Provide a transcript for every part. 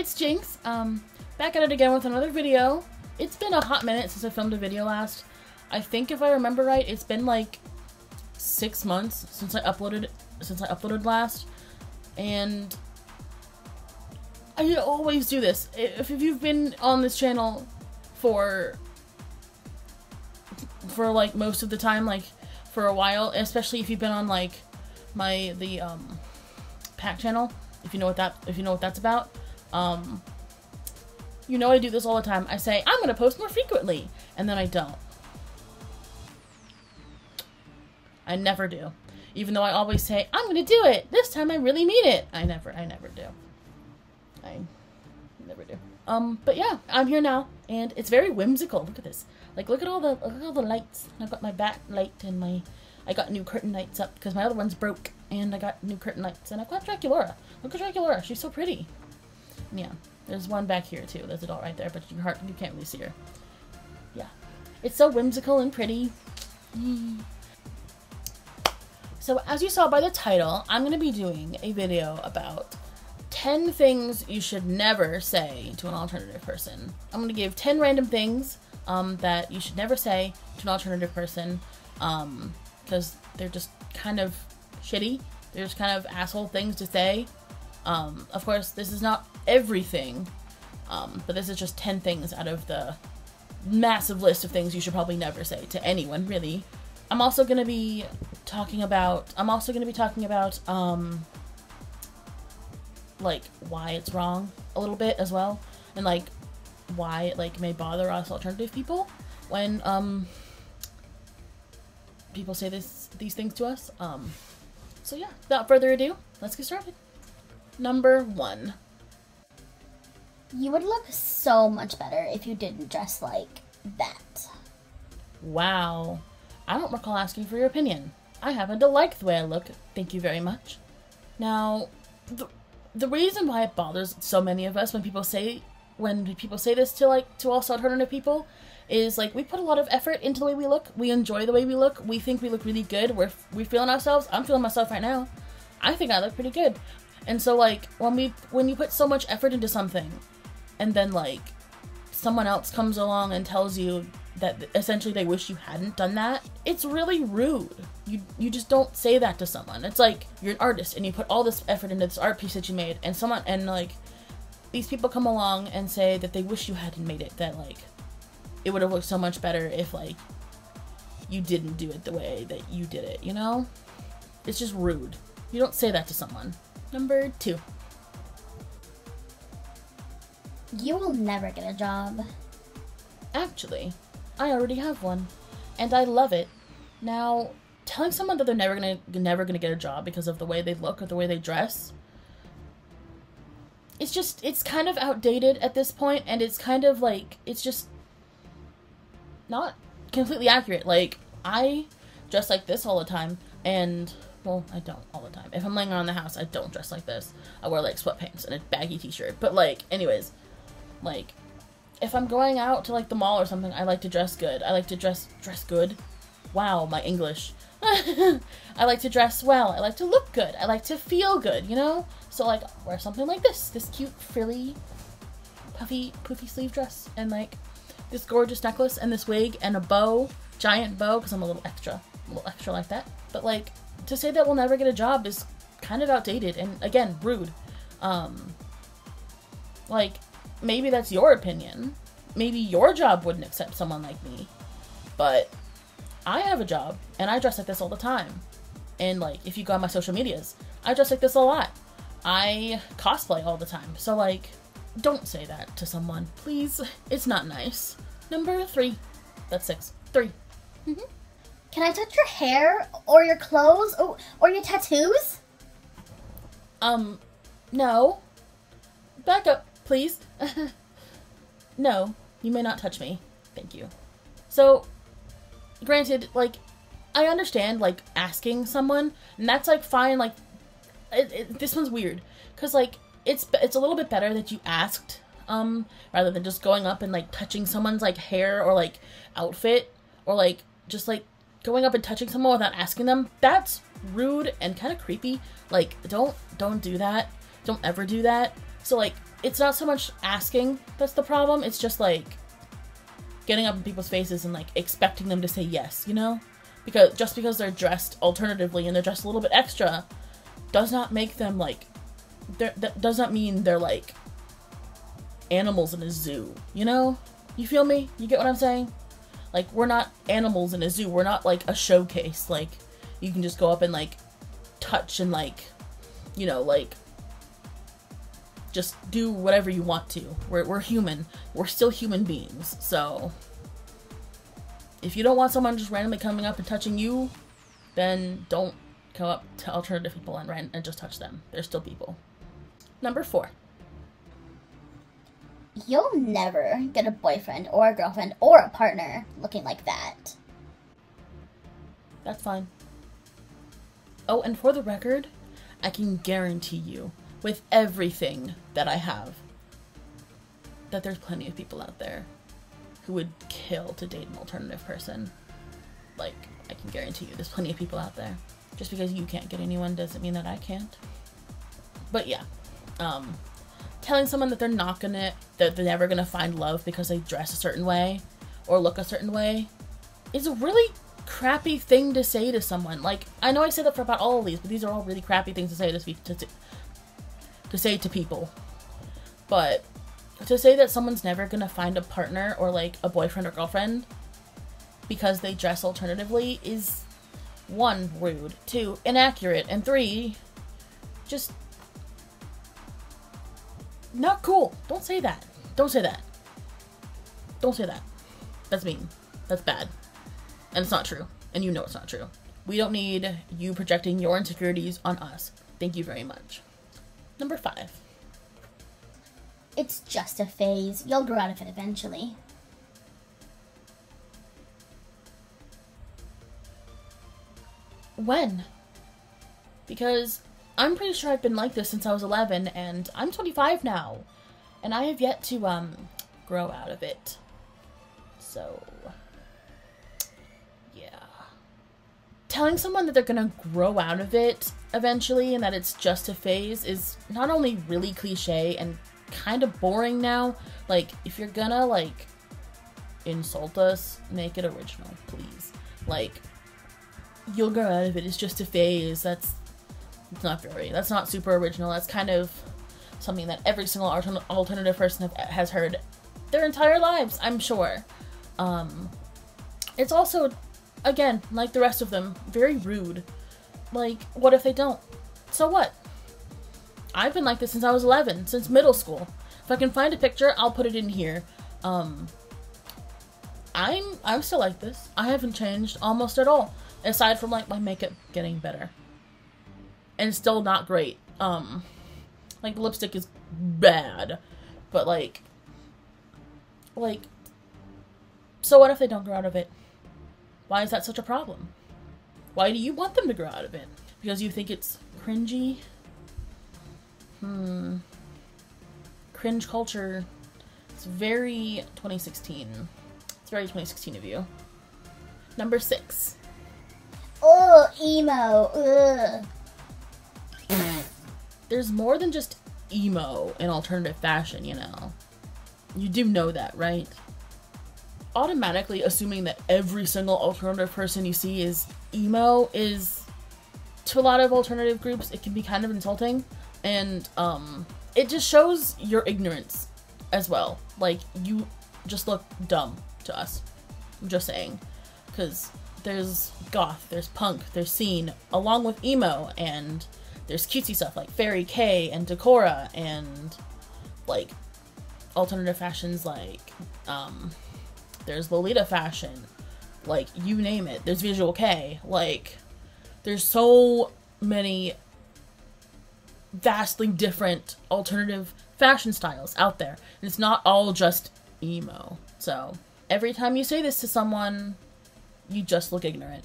it's Jinx, back at it again with another video. It's been a hot minute since I filmed a video last. I think if I remember right, it's been like 6 months since I uploaded last, and I always do this. If you've been on this channel for like most of the time, like for a while, especially if you've been on like the pack channel, if you know what that's about, you know I do this all the time. I say I'm gonna post more frequently, and then I don't. I never do. Even though I always say I'm gonna do it. This time I really mean it. I never do. I never do. But yeah, I'm here now, and it's very whimsical. Look at this. Like, look at all the lights. I've got my back light and I got new curtain lights up because my other one's broke, and I got new curtain lights, and I've got Draculaura. Look at Draculaura. She's so pretty. Yeah, there's one back here too. There's a doll right there, but you can't really see her. Yeah, it's so whimsical and pretty. So as you saw by the title, I'm going to be doing a video about 10 things you should never say to an alternative person. I'm going to give 10 random things that you should never say to an alternative person, because they're just kind of shitty. They're just kind of asshole things to say. Of course, this is not everything, but this is just 10 things out of the massive list of things you should probably never say to anyone, really. I'm also going to be talking about, like, why it's wrong a little bit as well, and like why it like may bother us alternative people when people say these things to us. So yeah, without further ado, let's get started. Number 1. You would look so much better if you didn't dress like that. Wow. I don't recall asking for your opinion. I happen to like the way I look. Thank you very much. Now, the reason why it bothers so many of us when people say this to us alternative people is, like, we put a lot of effort into the way we look. We enjoy the way we look. We think we look really good. We're feeling ourselves. I'm feeling myself right now. I think I look pretty good. And so, like, when you put so much effort into something, and then, like, someone else comes along and tells you that essentially they wish you hadn't done that, it's really rude. You just don't say that to someone. It's like, you're an artist and you put all this effort into this art piece that you made, and like these people come along and say that they wish you hadn't made it, that like it would have looked so much better if like you didn't do it the way that you did it, you know? It's just rude. You don't say that to someone. Number 2. You will never get a job. Actually, I already have one, and I love it. Now, telling someone that they're never gonna get a job because of the way they look or the way they dress, it's kind of outdated at this point, and it's kind of like, it's just not completely accurate. Like, I dress like this all the time, and, well, I don't all the time. If I'm laying around the house, I don't dress like this. I wear, like, sweatpants and a baggy t-shirt. But, like, anyways, like, if I'm going out to, like, the mall or something, I like to dress good. I like to dress good. Wow, my English. I like to dress well. I like to look good. I like to feel good, you know? So, like, wear something like this cute, frilly, poofy sleeve dress, and, like, this gorgeous necklace, and this wig, and a bow, giant bow, because I'm a little extra like that. But, like, to say that we'll never get a job is kind of outdated, and, again, rude. Like, maybe that's your opinion. Maybe your job wouldn't accept someone like me. But I have a job, and I dress like this all the time. And, like, if you go on my social medias, I dress like this a lot. I cosplay all the time. So, like, don't say that to someone. Please. It's not nice. Number 3. That's 6. 3. Can I touch your hair, or your clothes, or your tattoos? No. Back up, please. No, you may not touch me. Thank you. So, granted, like, I understand, like, asking someone, and that's, like, fine, like, this one's weird, because, like, it's a little bit better that you asked, rather than just going up and, like, touching someone's, like, hair or, like, outfit, or, like, just, like, going up and touching someone without asking them. That's rude and kind of creepy. Like, don't do that. Don't ever do that. So, like, it's not so much asking that's the problem, it's just, like, getting up in people's faces and, like, expecting them to say yes, you know? Because, just because they're dressed alternatively and they're dressed a little bit extra, does not make them, like, that does not mean they're, like, animals in a zoo, you know? You feel me? You get what I'm saying? Like, we're not animals in a zoo, we're not, like, a showcase, like, you can just go up and, like, touch and, like, you know, like, just do whatever you want to. We're human. We're still human beings. So, if you don't want someone just randomly coming up and touching you, then don't come up to alternative people and just touch them. They're still people. Number 4. You'll never get a boyfriend or a girlfriend or a partner looking like that. That's fine. Oh, and for the record, I can guarantee you, with everything that I have, that there's plenty of people out there who would kill to date an alternative person. Like, I can guarantee you there's plenty of people out there. Just because you can't get anyone doesn't mean that I can't. But yeah, telling someone that they're never gonna find love because they dress a certain way or look a certain way is a really crappy thing to say to someone. Like, I know I say that for about all of these, but these are all really crappy things to say to say to people. But to say that someone's never gonna find a partner or, like, a boyfriend or girlfriend because they dress alternatively is 1, rude, 2, inaccurate, and 3, just not cool. Don't say that. Don't say that. Don't say that. That's mean. That's bad. And it's not true. And you know it's not true. We don't need you projecting your insecurities on us. Thank you very much. Number 5. It's just a phase. You'll grow out of it eventually. When? Because I'm pretty sure I've been like this since I was 11, and I'm 25 now. And I have yet to, grow out of it. So, yeah. Telling someone that they're gonna grow out of it eventually and that it's just a phase is not only really cliche and kind of boring now. Like, if you're gonna, like, insult us, make it original, please. Like, you'll grow out of it, it's just a phase. That's not super original. That's kind of something that every single alternative person has heard their entire lives, I'm sure. It's also, again, like the rest of them, very rude. Like, what if they don't? So what? I've been like this since I was 11, since middle school. If I can find a picture, I'll put it in here. I'm still like this. I haven't changed almost at all, aside from, like, my makeup getting better. And it's still not great. Like, the lipstick is bad. But, like, so what if they don't grow out of it? Why is that such a problem? Why do you want them to grow out of it? Because you think it's cringy? Cringe culture. It's very 2016. It's very 2016 of you. Number 6. Oh, emo. Ugh. There's more than just emo in alternative fashion, you know. You do know that, right? Automatically assuming that every single alternative person you see is emo is, to a lot of alternative groups, it can be kind of insulting. And, it just shows your ignorance as well. Like, you just look dumb to us. I'm just saying. Because there's goth, there's punk, there's scene, along with emo, and there's cutesy stuff like Fairy K and Decora, and, like, alternative fashions like, there's Lolita fashion, like, you name it. There's Visual K. Like, there's so many vastly different alternative fashion styles out there. And it's not all just emo. So, every time you say this to someone, you just look ignorant.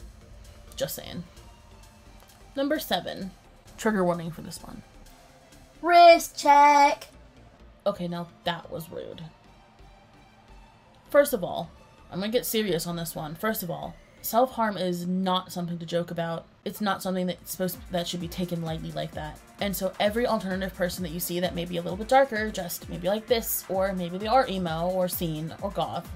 Just saying. Number 7. Trigger warning for this one. Wrist check. Okay, now that was rude. First of all, I'm gonna get serious on this one. First of all, self-harm is not something to joke about. It's not something that should be taken lightly like that. And so every alternative person that you see that may be a little bit darker, just maybe like this, or maybe they are emo or scene or goth,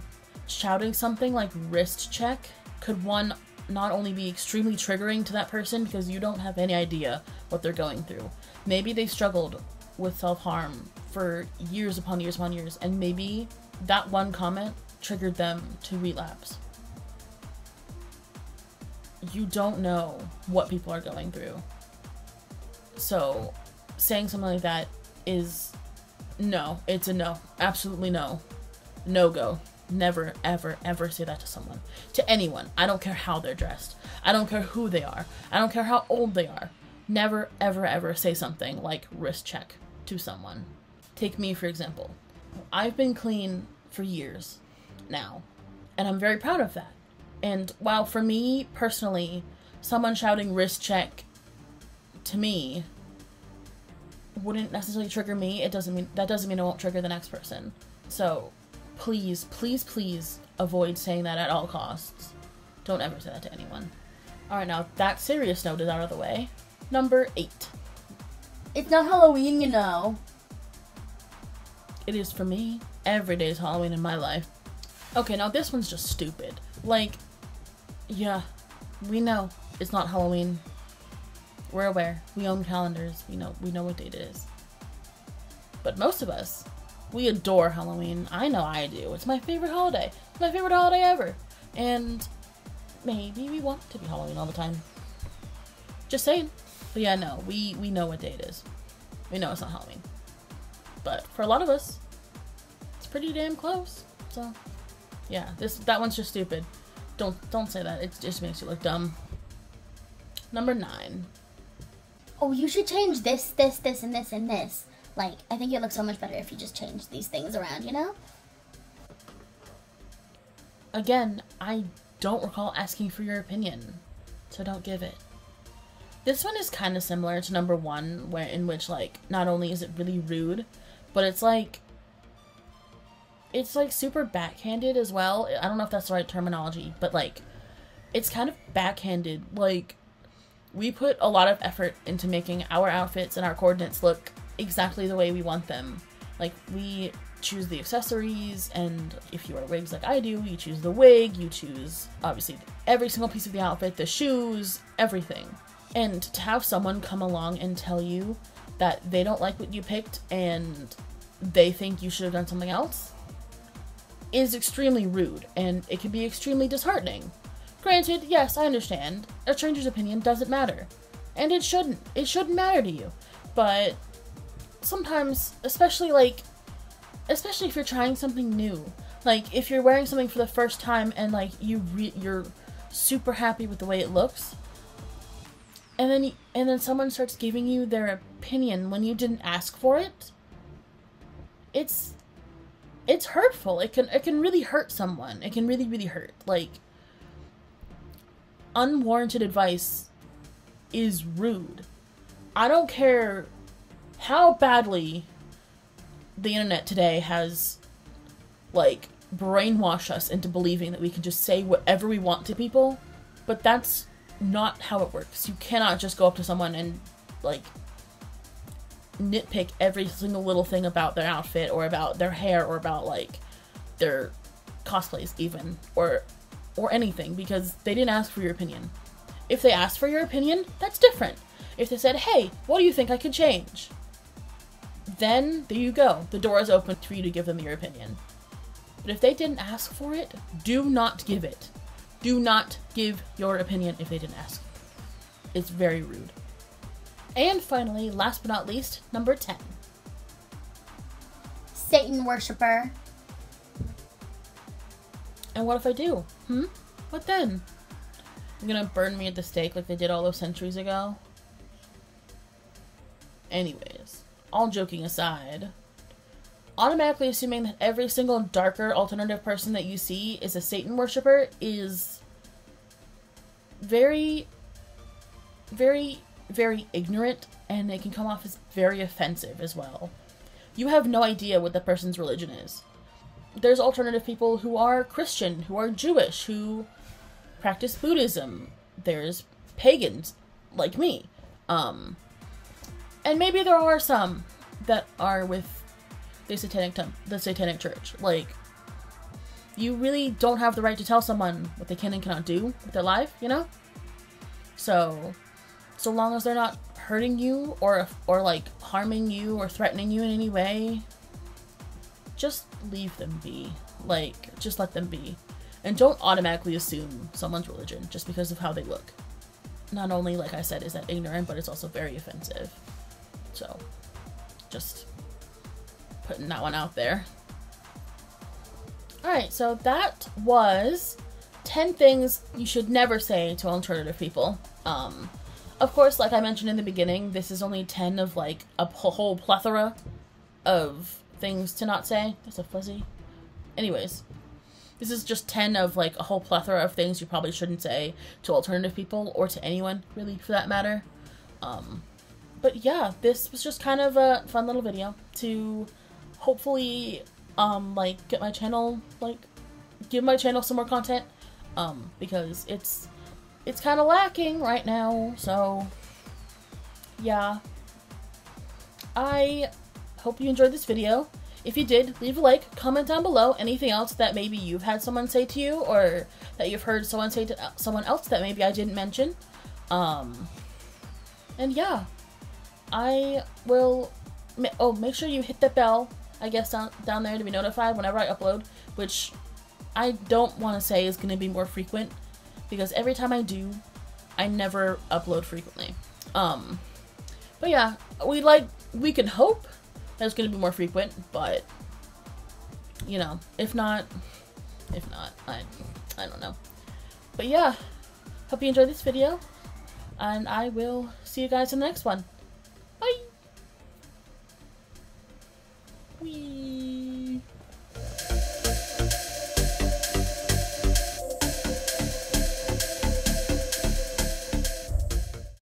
shouting something like wrist check could, one, not only be extremely triggering to that person because you don't have any idea what they're going through. Maybe they struggled with self-harm for years upon years upon years, and maybe that one comment triggered them to relapse. You don't know what people are going through. So saying something like that is no. It's a no. Absolutely no. No go. Never, ever, ever say that to someone. To anyone. I don't care how they're dressed. I don't care who they are. I don't care how old they are. Never, ever, ever say something like wrist check to someone. Take me, for example. I've been clean for years now, and I'm very proud of that. And while for me, personally, someone shouting wrist check to me wouldn't necessarily trigger me, that doesn't mean it won't trigger the next person. So please, please, please avoid saying that at all costs. Don't ever say that to anyone. Alright, now that serious note is out of the way. Number 8. It's not Halloween, you know. It is for me. Every day is Halloween in my life. Okay, now this one's just stupid. Like, yeah, we know it's not Halloween. We're aware. We own calendars. We know what date it is. But most of us, we adore Halloween. I know I do. It's my favorite holiday. It's my favorite holiday ever. And maybe we want to be Halloween all the time. Just saying. But yeah, no, we know what day it is. We know it's not Halloween. But for a lot of us, it's pretty damn close. So yeah, that one's just stupid. Don't say that. It just makes you look dumb. Number 9. Oh, you should change this, and this, and this. Like, I think it looks so much better if you just change these things around, you know? Again, I don't recall asking for your opinion, so don't give it. This one is kind of similar to number 1, in which, like, not only is it really rude, but it's like super backhanded as well. I don't know if that's the right terminology, but like, it's kind of backhanded. Like, we put a lot of effort into making our outfits and our coordinates look exactly the way we want them. Like, we choose the accessories, and if you wear wigs like I do, you choose the wig, you choose, obviously, every single piece of the outfit, the shoes, everything. And to have someone come along and tell you that they don't like what you picked and they think you should have done something else is extremely rude, and it can be extremely disheartening. Granted, yes, I understand. A stranger's opinion doesn't matter. And it shouldn't. It shouldn't matter to you. But sometimes, especially if you're trying something new, like if you're wearing something for the first time and like you're super happy with the way it looks, and then someone starts giving you their opinion when you didn't ask for it, it's hurtful. It can really hurt someone. It can really, really hurt. Like, unwarranted advice is rude. I don't care how badly the internet today has, like, brainwashed us into believing that we can just say whatever we want to people, but that's not how it works. You cannot just go up to someone and, like, nitpick every single little thing about their outfit or about their hair or about, like, their cosplays even, or anything, because they didn't ask for your opinion. If they asked for your opinion, that's different. If they said, hey, what do you think I could change? Then, there you go. The door is open for you to give them your opinion. But if they didn't ask for it, do not give it. Do not give your opinion if they didn't ask. It's very rude. And finally, last but not least, number 10. Satan worshiper. And what if I do? What then? You're gonna burn me at the stake like they did all those centuries ago? Anyways, all joking aside, automatically assuming that every single darker alternative person that you see is a Satan worshiper is very, very, very ignorant, and it can come off as very offensive as well. You have no idea what the person's religion is. There's alternative people who are Christian, who are Jewish, who practice Buddhism. There's pagans like me. And maybe there are some that are with the satanic church. Like, you really don't have the right to tell someone what they can and cannot do with their life, you know? So long as they're not hurting you or like harming you or threatening you in any way, just leave them be. Like, just let them be. And don't automatically assume someone's religion just because of how they look. Not only, like I said, is that ignorant, but it's also very offensive. So, just putting that one out there. Alright, so that was 10 things you should never say to alternative people. Of course, like I mentioned in the beginning, this is only 10 of like a whole plethora of things to not say. That's a fuzzy. Anyways, this is just 10 of like a whole plethora of things you probably shouldn't say to alternative people or to anyone, really, for that matter. But yeah, this was just kind of a fun little video to hopefully like get my channel, like give my channel some more content, because it's kind of lacking right now. So yeah, I hope you enjoyed this video. If you did, leave a like, comment down below anything else that maybe you've had someone say to you, or that you've heard someone say to someone else that maybe I didn't mention. And yeah, I will, make sure you hit that bell, I guess, down there to be notified whenever I upload, which I don't want to say is going to be more frequent, because every time I do, I never upload frequently. But yeah, we can hope that it's going to be more frequent, but, you know, if not, I don't know. But yeah, hope you enjoyed this video, and I will see you guys in the next one. Bye! Whee!